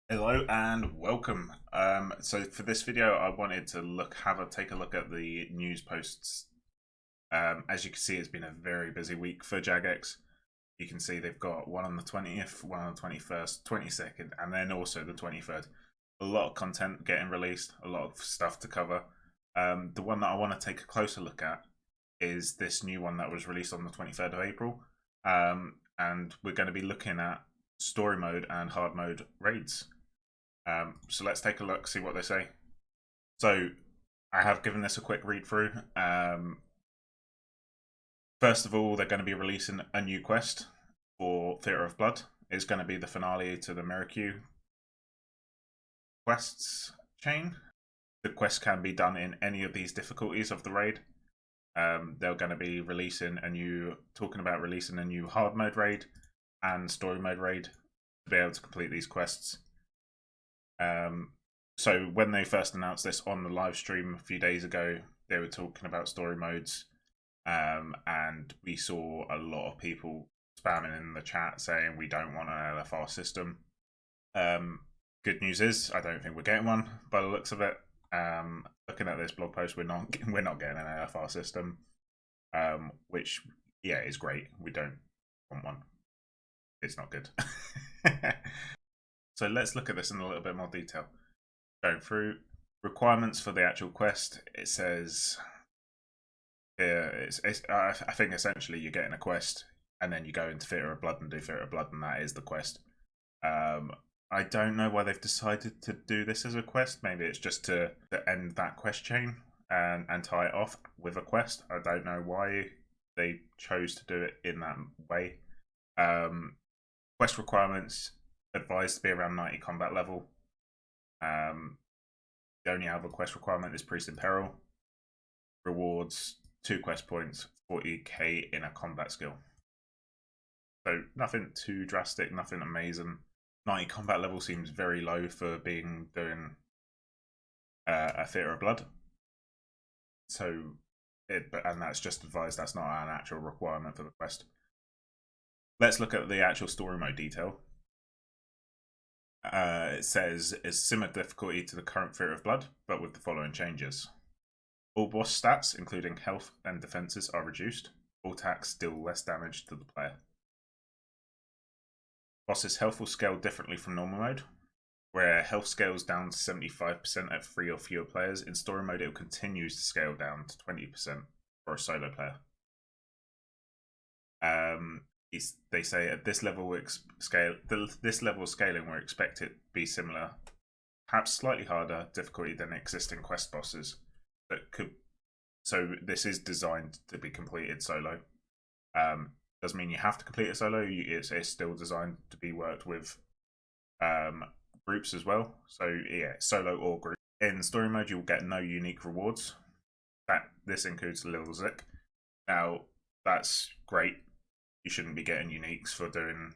Hello and welcome. So for this video, I wanted to take a look at the news posts. As you can see, it's been a very busy week for Jagex. You can see they've got one on the 20th, one on the 21st, 22nd, and then also the 23rd. A lot of content getting released, a lot of stuff to cover. The one that I want to take a closer look at is this new one that was released on the 23rd of April. And we're going to be looking at story mode and hard mode raids. So let's take a look, see what they say. So I have given this a quick read through. First of all, they're going to be releasing a new quest for Theatre of Blood. It's going to be the finale to the Miracle quests chain. The quest can be done in any of these difficulties of the raid. They're going to be releasing talking about releasing a new hard mode raid and story mode raid to be able to complete these quests. So when they first announced this on the live stream a few days ago, they were talking about story modes, and we saw a lot of people spamming in the chat saying we don't want an LFR system. Good news is I don't think we're getting one by the looks of it. Looking at this blog post, we're not getting an LFR system, which is great. We don't want one. It's not good. So let's look at this in a little bit more detail. Going through requirements for the actual quest, it says here, I think essentially you're getting a quest and then you go into Theatre of Blood and do Theatre of Blood, and that is the quest. I don't know why they've decided to do this as a quest. Maybe it's just to end that quest chain and tie it off with a quest. I don't know why they chose to do it in that way. Quest requirements advised to be around 90 combat level. The only other quest requirement is Priest in Peril. Rewards 2 quest points, 40k in a combat skill. So nothing too drastic, nothing amazing. 90 combat level seems very low for doing a Theatre of Blood. And that's just advised. That's not an actual requirement for the quest. Let's look at the actual story mode detail. It says it's similar difficulty to the current Theatre of Blood, but with the following changes. All boss stats, including health and defenses, are reduced. All attacks deal less damage to the player. Boss's health will scale differently from normal mode, where health scales down to 75% at 3 or fewer players. In story mode, it continues to scale down to 20% for a solo player. They say at this level of scaling, we expect it to be similar, perhaps slightly harder difficulty than existing quest bosses. So this is designed to be completed solo. Doesn't mean you have to complete it solo. It's still designed to be worked with groups as well. So yeah, solo or group. In story mode, you'll get no unique rewards. This includes Lil Zik. Now that's great. You shouldn't be getting uniques for doing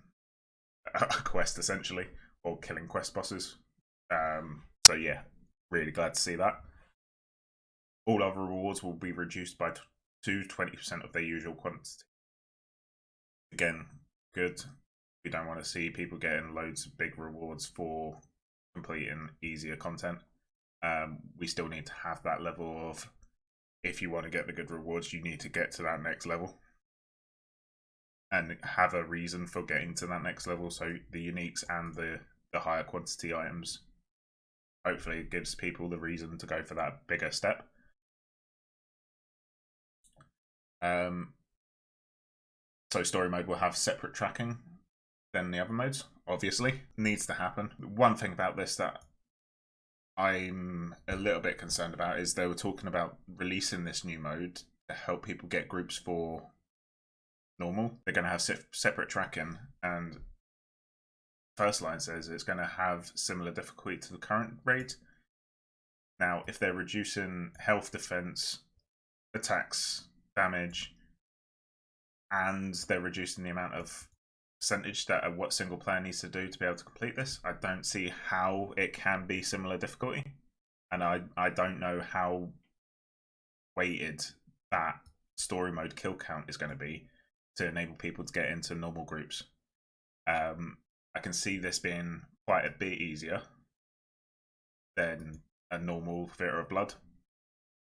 a quest essentially, or killing quest bosses. So yeah, really glad to see that. All other rewards will be reduced by 20% of their usual quantity. Again, good. We don't want to see people getting loads of big rewards for completing easier content. We still need to have that level of, if you want to get the good rewards, you need to get to that next level and have a reason for getting to that next level. So the uniques and the higher quantity items, hopefully it gives people the reason to go for that bigger step. So story mode will have separate tracking than the other modes, obviously. Needs to happen. One thing about this that I'm a little bit concerned about is they were talking about releasing this new mode to help people get groups for normal. They're going to have separate tracking, and first line says it's going to have similar difficulty to the current raid. Now, if they're reducing health, defense, attacks, damage, and they're reducing the amount of percentage that what single player needs to do to be able to complete this, I don't see how it can be similar difficulty, and I don't know how weighted that story mode kill count is going to be to enable people to get into normal groups. I can see this being quite a bit easier than a normal Theatre of Blood.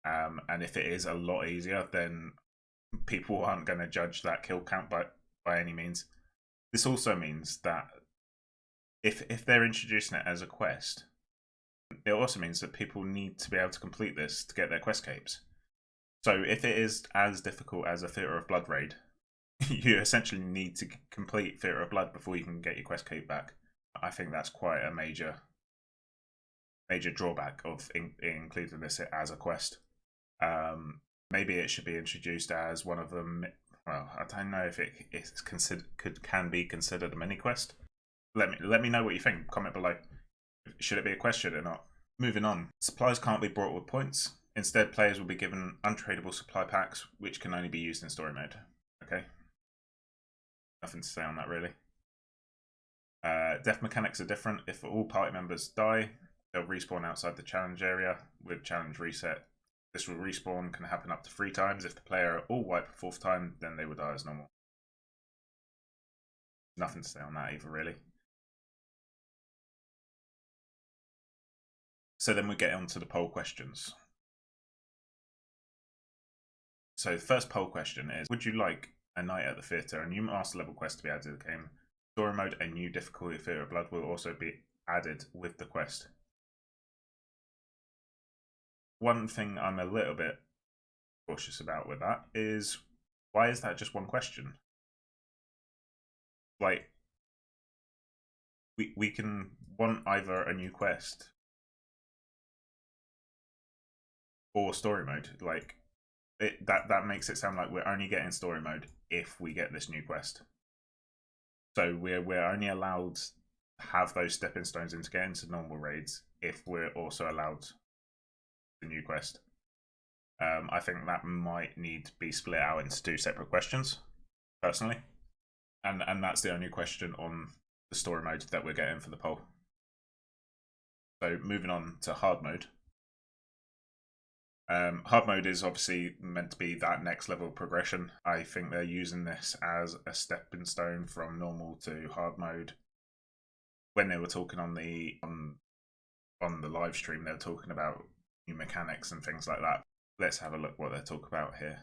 And if it is a lot easier, then people aren't going to judge that kill count by any means. This also means that if they're introducing it as a quest, it also means that people need to be able to complete this to get their quest capes. So if it is as difficult as a Theatre of Blood raid, you essentially need to complete Theatre of Blood before you can get your quest cape back. I think that's quite a major drawback of including this as a quest. Maybe it should be introduced as one of them. Well, I don't know if it is can be considered a mini quest. Let me know what you think. Comment below. Should it be a quest? Should it not? Moving on. Supplies can't be bought with points. Instead, players will be given untradeable supply packs, which can only be used in story mode. Okay. Nothing to say on that, really. Death mechanics are different. If all party members die, they'll respawn outside the challenge area with challenge reset. This will respawn can happen up to 3 times. If the player all wipe the 4th time, then they will die as normal. Nothing to say on that either, really. So then we get on to the poll questions. So the first poll question is, would you like a night at the theatre, a new master level quest to be added to the game? Story mode and new difficulty Theatre of Blood will also be added with the quest. One thing I'm a little bit cautious about with that is, why is that just one question? Like, we can want either a new quest or story mode. Like, that makes it sound like we're only getting story mode if we get this new quest. So we're only allowed to have those stepping stones into getting to normal raids if we're also allowed the new quest. I think that might need to be split out into 2 separate questions, personally. And that's the only question on the story mode that we're getting for the poll. So moving on to hard mode. Hard mode is obviously meant to be that next level progression. I think they're using this as a stepping stone from normal to hard mode. When they were talking on the live stream, they were talking about new mechanics and things like that. Let's have a look what they talk about here.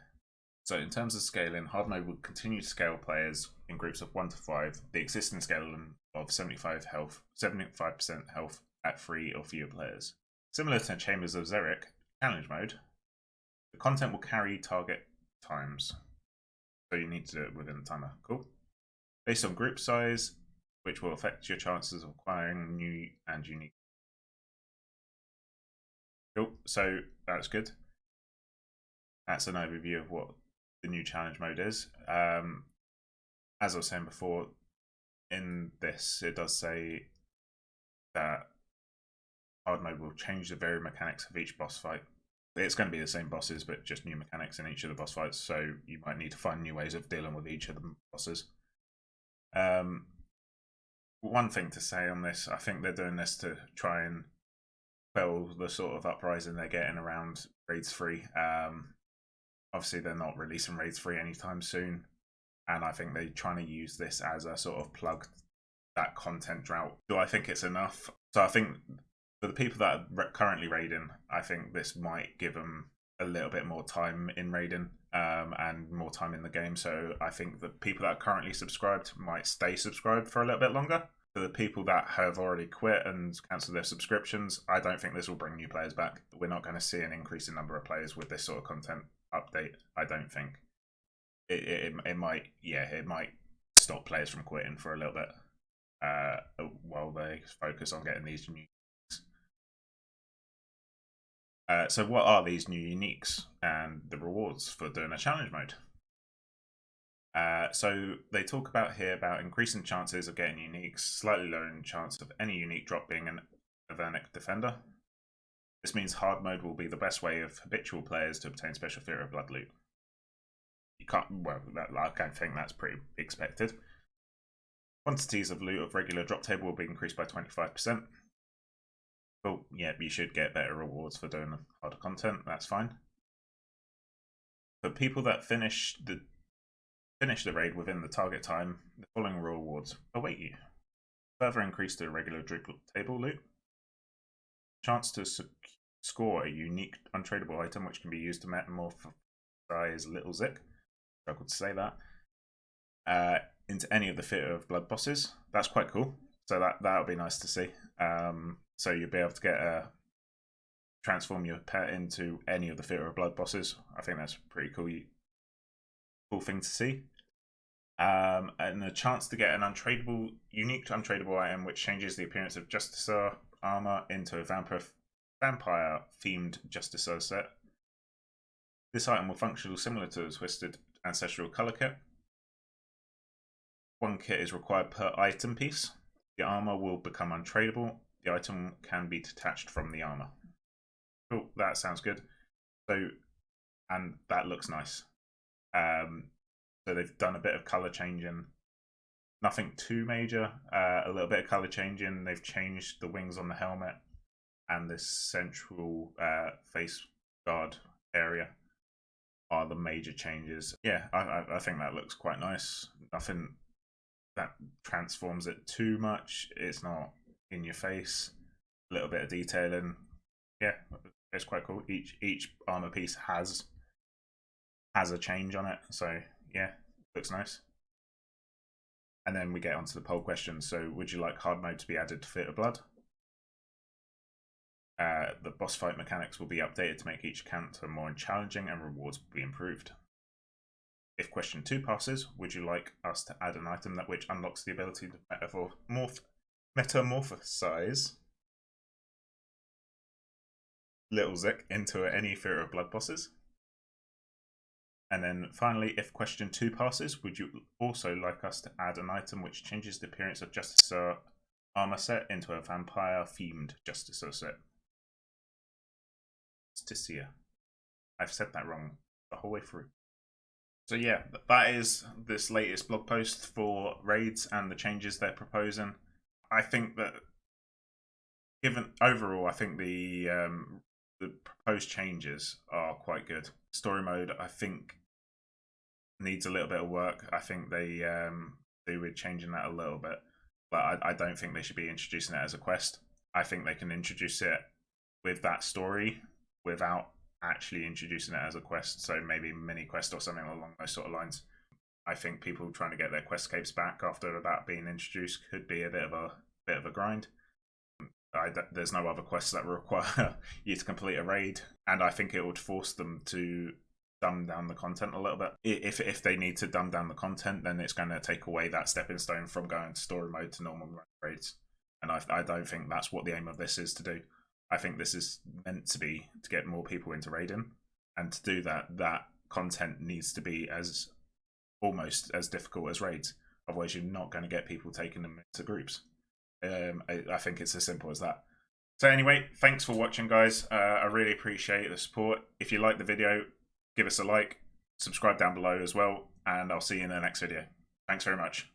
So in terms of scaling, hard mode will continue to scale players in groups of 1 to 5. The existing scaling of 75% health at 3 or fewer players. Similar to Chambers of Xeric, challenge mode, the content will carry target times. So you need to do it within the timer. Cool. Based on group size, which will affect your chances of acquiring new and unique. Cool. So that's good. That's an overview of what the new challenge mode is. As I was saying before, in this it does say that hard mode will change the varied mechanics of each boss fight. It's going to be the same bosses, but just new mechanics in each of the boss fights, so you might need to find new ways of dealing with each of the bosses. One thing to say on this, I think they're doing this to try and quell the sort of uprising they're getting around Raids 3. Obviously, they're not releasing Raids 3 anytime soon, and I think they're trying to use this as a sort of plug that content drought. Do I think it's enough? So I think for the people that are currently raiding, I think this might give them a little bit more time in raiding and more time in the game. So I think the people that are currently subscribed might stay subscribed for a little bit longer. For the people that have already quit and cancelled their subscriptions, I don't think this will bring new players back. We're not going to see an increase in number of players with this sort of content update. I don't think. It might, yeah, it might stop players from quitting for a little bit while they focus on getting these new. So what are these new uniques and the rewards for doing a challenge mode? So they talk about here about increasing chances of getting uniques, slightly lowering chance of any unique drop being an Avernic defender. This means hard mode will be the best way of habitual players to obtain special Theatre of Blood loot. You can't, well, I think that's pretty expected. Quantities of loot of regular drop table will be increased by 25%. Well, yeah, you should get better rewards for doing harder content. That's fine. For people that finish the raid within the target time, the following rewards await you. Further increase the regular table loop. Chance to score a unique untradeable item which can be used to metamorphosize Little Zik. I could say that. Into any of the Theatre of Blood bosses. That's quite cool. So that would be nice to see. So you'll be able to get transform your pet into any of the Theatre of Blood bosses. I think that's a pretty cool thing to see. And a chance to get an unique untradeable item which changes the appearance of Justicer armor into a vampire themed Justicer set. This item will function similar to the Twisted Ancestral Color Kit. 1 kit is required per item piece. The armor will become untradeable. The item can be detached from the armor. Cool, that sounds good. So, and that looks nice. So they've done a bit of color changing. Nothing too major. A little bit of color changing. They've changed the wings on the helmet and this central face guard area are the major changes. Yeah, I think that looks quite nice. Nothing that transforms it too much. It's not in your face. A little bit of detailing. Yeah, it's quite cool. Each armor piece has a change on it. So yeah, looks nice. And then we get onto the poll question. So would you like hard mode to be added to Theatre of Blood? The boss fight mechanics will be updated to make each encounter more challenging and rewards will be improved. If question 2 passes, would you like us to add an item which unlocks the ability to metamorphosize Little Zik into any Theatre of Blood bosses? And then finally, if question 2 passes, would you also like us to add an item which changes the appearance of Justicer armor set into a vampire themed Justicer set? Justicia. I've said that wrong the whole way through. So yeah, that is this latest blog post for raids and the changes they're proposing. I think that, given overall, I think the proposed changes are quite good. Story mode, I think, needs a little bit of work. I think they do with changing that a little bit, but I don't think they should be introducing it as a quest. I think they can introduce it with that story without actually introducing it as a quest. So maybe mini quest or something along those sort of lines. I think people trying to get their questscapes back after that being introduced could be a bit of a grind. There's no other quests that require you to complete a raid, and I think it would force them to dumb down the content a little bit. If they need to dumb down the content, then it's going to take away that stepping stone from going to story mode to normal raids, and I don't think that's what the aim of this is to do. I think this is meant to be to get more people into raiding, and to do that content needs to be almost as difficult as raids. Otherwise, you're not going to get people taking them into groups. I think it's as simple as that. So anyway, thanks for watching, guys. I really appreciate the support. If you like the video, give us a like, subscribe down below as well, and I'll see you in the next video. Thanks very much.